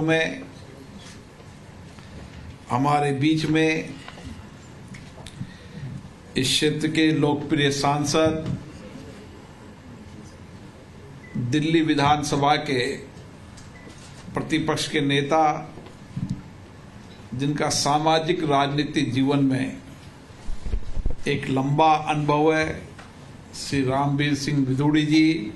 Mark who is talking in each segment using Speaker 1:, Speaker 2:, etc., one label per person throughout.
Speaker 1: में हमारे बीच में इस क्षेत्र के लोकप्रिय सांसद, दिल्ली विधानसभा के प्रतिपक्ष के नेता, जिनका सामाजिक राजनीतिक जीवन में एक लंबा अनुभव है, श्री रामवीर सिंह विदुड़ी जी,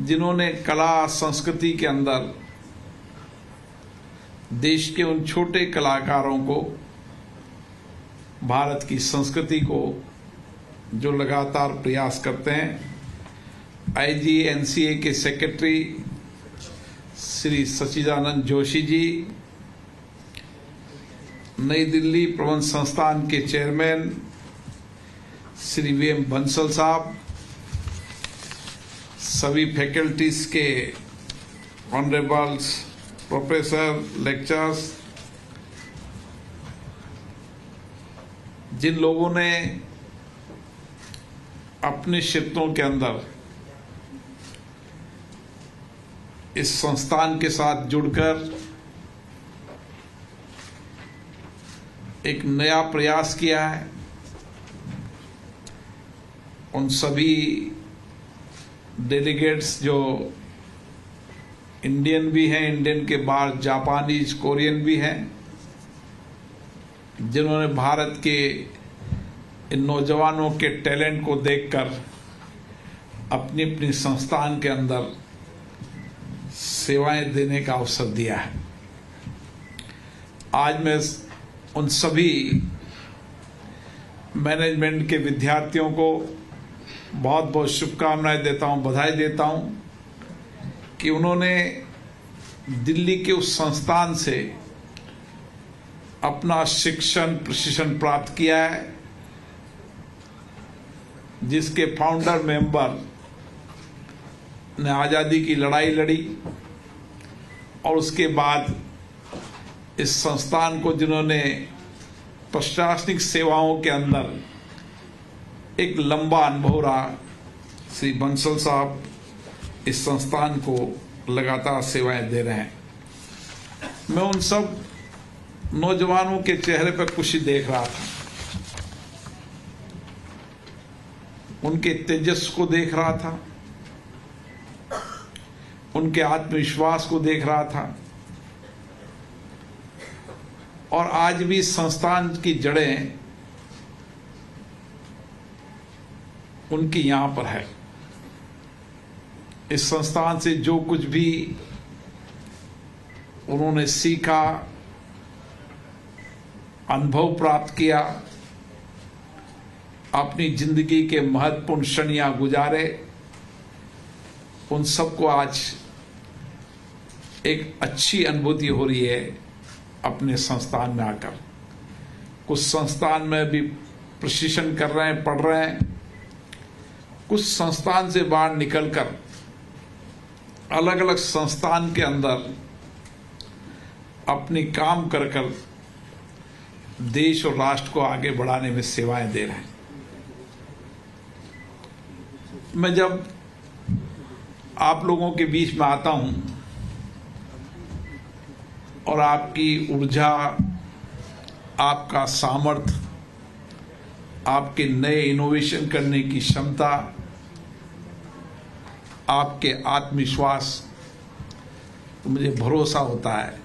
Speaker 1: जिन्होंने कला संस्कृति के अंदर देश के उन छोटे कलाकारों को, भारत की संस्कृति को जो लगातार प्रयास करते हैं, IGNCA के सेक्रेटरी श्री सच्चिदानंद जोशी जी, नई दिल्ली प्रबंध संस्थान के चेयरमैन श्री VM बंसल साहब, सभी फैकल्टीज के ऑनरेबल्स, प्रोफेसर, लेक्चरर्स, जिन लोगों ने अपने क्षेत्रों के अंदर इस संस्थान के साथ जुड़कर एक नया प्रयास किया है, उन सभी डेलीगेट्स जो इंडियन भी हैं, इंडियन के बाहर जापानीज, कोरियन भी हैं, जिन्होंने भारत के इन नौजवानों के टैलेंट को देखकर अपनी अपनी संस्थान के अंदर सेवाएं देने का अवसर दिया है। आज मैं उन सभी मैनेजमेंट के विद्यार्थियों को बहुत बहुत शुभकामनाएं देता हूं, बधाई देता हूं कि उन्होंने दिल्ली के उस संस्थान से अपना शिक्षण प्रशिक्षण प्राप्त किया है, जिसके फाउंडर मेंबर ने आज़ादी की लड़ाई लड़ी और उसके बाद इस संस्थान को, जिन्होंने प्रशासनिक सेवाओं के अंदर एक लंबा अनुभव रहा, श्री बंसल साहब इस संस्थान को लगातार सेवाएं दे रहे हैं। मैं उन सब नौजवानों के चेहरे पर खुशी देख रहा था, उनके तेजस्वी को देख रहा था, उनके आत्मविश्वास को देख रहा था, और आज भी संस्थान की जड़ें उनकी यहां पर है। इस संस्थान से जो कुछ भी उन्होंने सीखा, अनुभव प्राप्त किया, अपनी जिंदगी के महत्वपूर्ण क्षण गुजारे, उन सबको आज एक अच्छी अनुभूति हो रही है अपने संस्थान में आकर। कुछ संस्थान में भी प्रशिक्षण कर रहे हैं, पढ़ रहे हैं, कुछ संस्थान से बाहर निकलकर अलग अलग संस्थान के अंदर अपनी काम कर कर देश और राष्ट्र को आगे बढ़ाने में सेवाएं दे रहे हैं। मैं जब आप लोगों के बीच में आता हूं और आपकी ऊर्जा, आपका सामर्थ्य, आपके नए इनोवेशन करने की क्षमता, आपके आत्मविश्वास, तो मुझे भरोसा होता है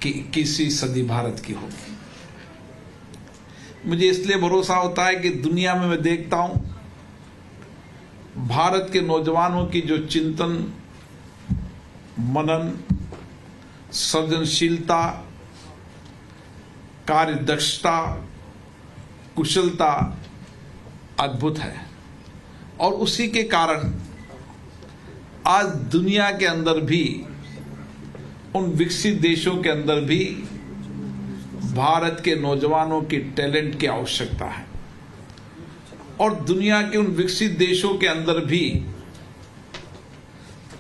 Speaker 1: कि 21वीं सदी भारत की होगी। मुझे इसलिए भरोसा होता है कि दुनिया में मैं देखता हूं भारत के नौजवानों की जो चिंतन, मनन, सृजनशीलता, कार्यदक्षता, कुशलता अद्भुत है, और उसी के कारण आज दुनिया के अंदर भी, उन विकसित देशों के अंदर भी भारत के नौजवानों की टैलेंट की आवश्यकता है, और दुनिया के उन विकसित देशों के अंदर भी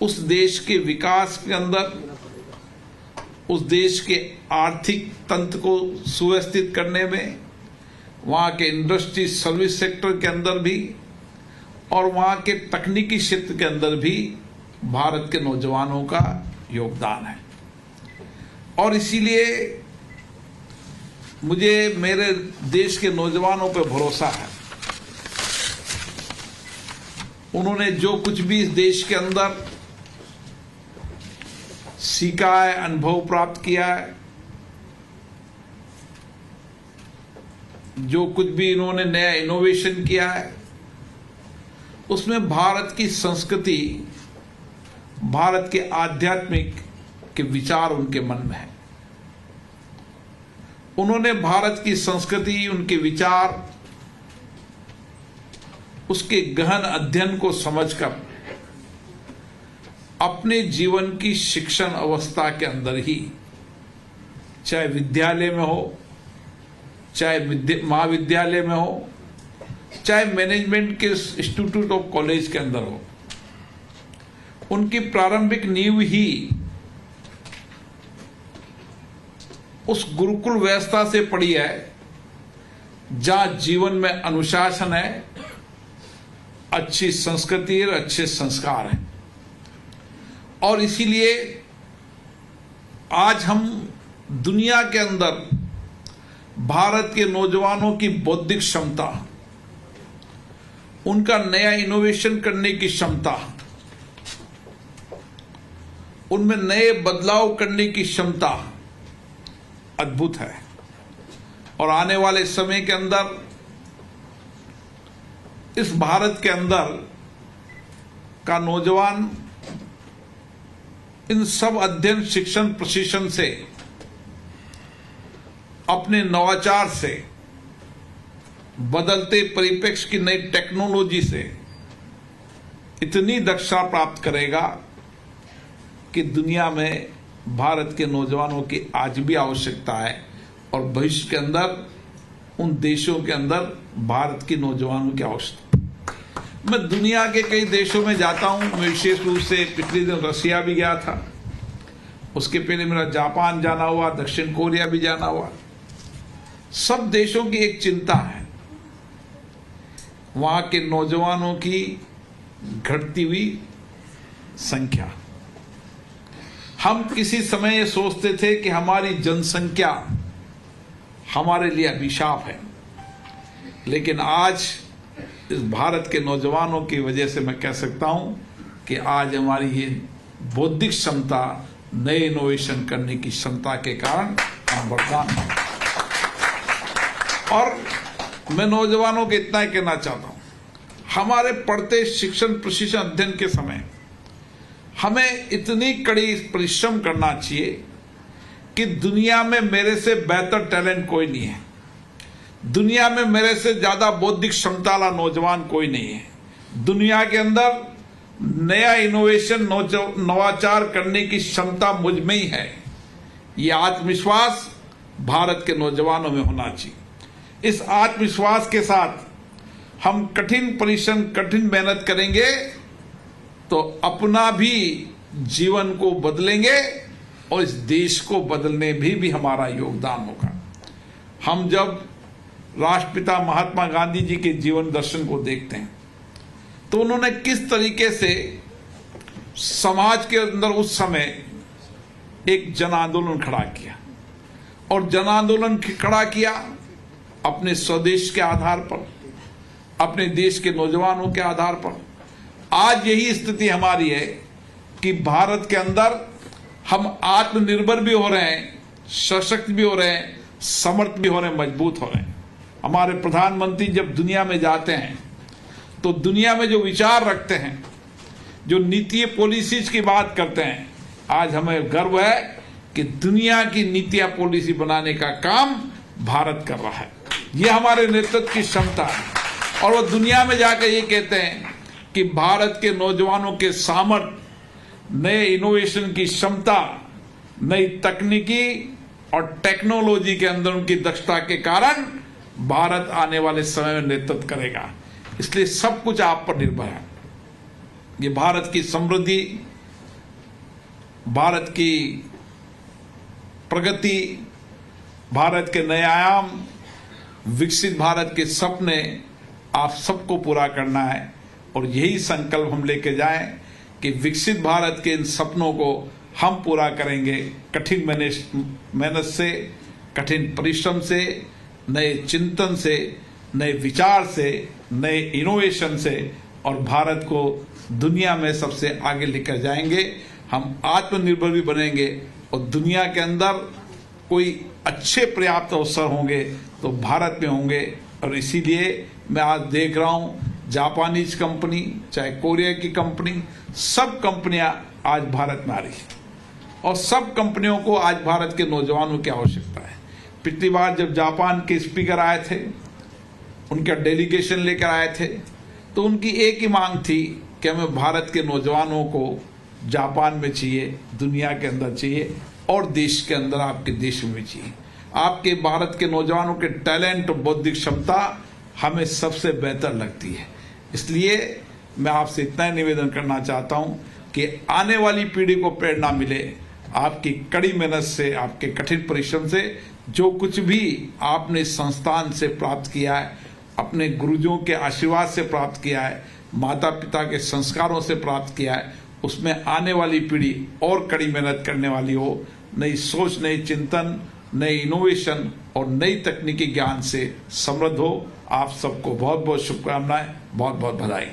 Speaker 1: उस देश के विकास के अंदर, उस देश के आर्थिक तंत्र को सुव्यवस्थित करने में, वहां के इंडस्ट्री सर्विस सेक्टर के अंदर भी और वहां के तकनीकी क्षेत्र के अंदर भी भारत के नौजवानों का योगदान है। और इसीलिए मुझे मेरे देश के नौजवानों पर भरोसा है। उन्होंने जो कुछ भी इस देश के अंदर सीखा है, अनुभव प्राप्त किया है, जो कुछ भी इन्होंने नया इनोवेशन किया है, उसमें भारत की संस्कृति, भारत के आध्यात्मिक के विचार उनके मन में है। उन्होंने भारत की संस्कृति, उनके विचार, उसके गहन अध्ययन को समझकर अपने जीवन की शिक्षण अवस्था के अंदर ही, चाहे विद्यालय में हो, चाहे महाविद्यालय में हो, चाहे मैनेजमेंट के इंस्टीट्यूट ऑफ कॉलेज के अंदर हो, उनकी प्रारंभिक नींव ही उस गुरुकुल व्यवस्था से पड़ी है जहां जीवन में अनुशासन है, अच्छी संस्कृति और अच्छे संस्कार हैं। और इसीलिए आज हम दुनिया के अंदर भारत के नौजवानों की बौद्धिक क्षमता, उनका नया इनोवेशन करने की क्षमता, उनमें नए बदलाव करने की क्षमता अद्भुत है। और आने वाले समय के अंदर इस भारत के अंदर का नौजवान इन सब अध्ययन, शिक्षण, प्रशिक्षण से, अपने नवाचार से, बदलते परिप्रेक्ष्य की नई टेक्नोलॉजी से इतनी दक्षता प्राप्त करेगा कि दुनिया में भारत के नौजवानों की आज भी आवश्यकता है। और भविष्य के अंदर उन देशों के अंदर भारत की नौजवानों की आवश्यकता। मैं दुनिया के कई देशों में जाता हूं। मैं विशेष रूप से पिछले दिन रसिया भी गया था, उसके पहले मेरा जापान जाना हुआ, दक्षिण कोरिया भी जाना हुआ। सब देशों की एक चिंता है, वहां के नौजवानों की घटती हुई संख्या। हम किसी समय ये सोचते थे कि हमारी जनसंख्या हमारे लिए अभिशाप है, लेकिन आज इस भारत के नौजवानों की वजह से मैं कह सकता हूं कि आज हमारी ये बौद्धिक क्षमता, नए इनोवेशन करने की क्षमता के कारण हम वरदान हैं। और मैं नौजवानों को इतना ही कहना चाहता हूं, हमारे पढ़ते शिक्षण, प्रशिक्षण, अध्ययन के समय हमें इतनी कड़ी परिश्रम करना चाहिए कि दुनिया में मेरे से बेहतर टैलेंट कोई नहीं है, दुनिया में मेरे से ज्यादा बौद्धिक क्षमता वाला नौजवान कोई नहीं है। दुनिया के अंदर नया इनोवेशन, नवाचार करने की क्षमता मुझ में ही है। ये आत्मविश्वास भारत के नौजवानों में होना चाहिए। इस आत्मविश्वास के साथ हम कठिन परिश्रम, कठिन मेहनत करेंगे तो अपना भी जीवन को बदलेंगे और इस देश को बदलने भी हमारा योगदान होगा। हम जब राष्ट्रपिता महात्मा गांधी जी के जीवन दर्शन को देखते हैं तो उन्होंने किस तरीके से समाज के अंदर उस समय एक जन आंदोलन खड़ा किया, और जन आंदोलन खड़ा किया अपने स्वदेश के आधार पर, अपने देश के नौजवानों के आधार पर। आज यही स्थिति हमारी है कि भारत के अंदर हम आत्मनिर्भर भी हो रहे हैं, सशक्त भी हो रहे हैं, समर्थ भी हो रहे हैं, मजबूत हो रहे हैं। हमारे प्रधानमंत्री जब दुनिया में जाते हैं तो दुनिया में जो विचार रखते हैं, जो नीति पॉलिसीज की बात करते हैं, आज हमें गर्व है कि दुनिया की नीतियां, पॉलिसी बनाने का काम भारत कर रहा है। ये हमारे नेतृत्व की क्षमता है। और वो दुनिया में जाकर ये कहते हैं कि भारत के नौजवानों के सामर्थ्य, नए इनोवेशन की क्षमता, नई तकनीकी और टेक्नोलॉजी के अंदर उनकी दक्षता के कारण भारत आने वाले समय में नेतृत्व करेगा। इसलिए सब कुछ आप पर निर्भर है। ये भारत की समृद्धि, भारत की प्रगति, भारत के नए आयाम, विकसित भारत के सपने आप सबको पूरा करना है। और यही संकल्प हम लेके जाएं कि विकसित भारत के इन सपनों को हम पूरा करेंगे कठिन मेहनत से, कठिन परिश्रम से, नए चिंतन से, नए विचार से, नए इनोवेशन से, और भारत को दुनिया में सबसे आगे लेकर जाएंगे। हम आत्मनिर्भर भी बनेंगे और दुनिया के अंदर कोई अच्छे पर्याप्त अवसर होंगे तो भारत में होंगे। और इसीलिए मैं आज देख रहा हूं जापानीज कंपनी, चाहे कोरिया की कंपनी, सब कंपनियां आज भारत में आ रही हैं और सब कंपनियों को आज भारत के नौजवानों की आवश्यकता है। पिछली बार जब जापान के स्पीकर आए थे, उनका डेलीगेशन लेकर आए थे, तो उनकी एक ही मांग थी कि हमें भारत के नौजवानों को जापान में चाहिए, दुनिया के अंदर चाहिए और देश के अंदर, आपके देश में भी चाहिए। आपके भारत के नौजवानों के टैलेंट और बौद्धिक क्षमता हमें सबसे बेहतर लगती है। इसलिए मैं आपसे इतना ही निवेदन करना चाहता हूं कि आने वाली पीढ़ी को प्रेरणा मिले आपकी कड़ी मेहनत से, आपके कठिन परिश्रम से। जो कुछ भी आपने संस्थान से प्राप्त किया है, अपने गुरुजों के आशीर्वाद से प्राप्त किया है, माता पिता के संस्कारों से प्राप्त किया है, उसमें आने वाली पीढ़ी और कड़ी मेहनत करने वाली हो, नई सोच, नई चिंतन, नई इनोवेशन और नई तकनीकी ज्ञान से समृद्ध हो। आप सबको बहुत बहुत शुभकामनाएं, बहुत बहुत बधाई।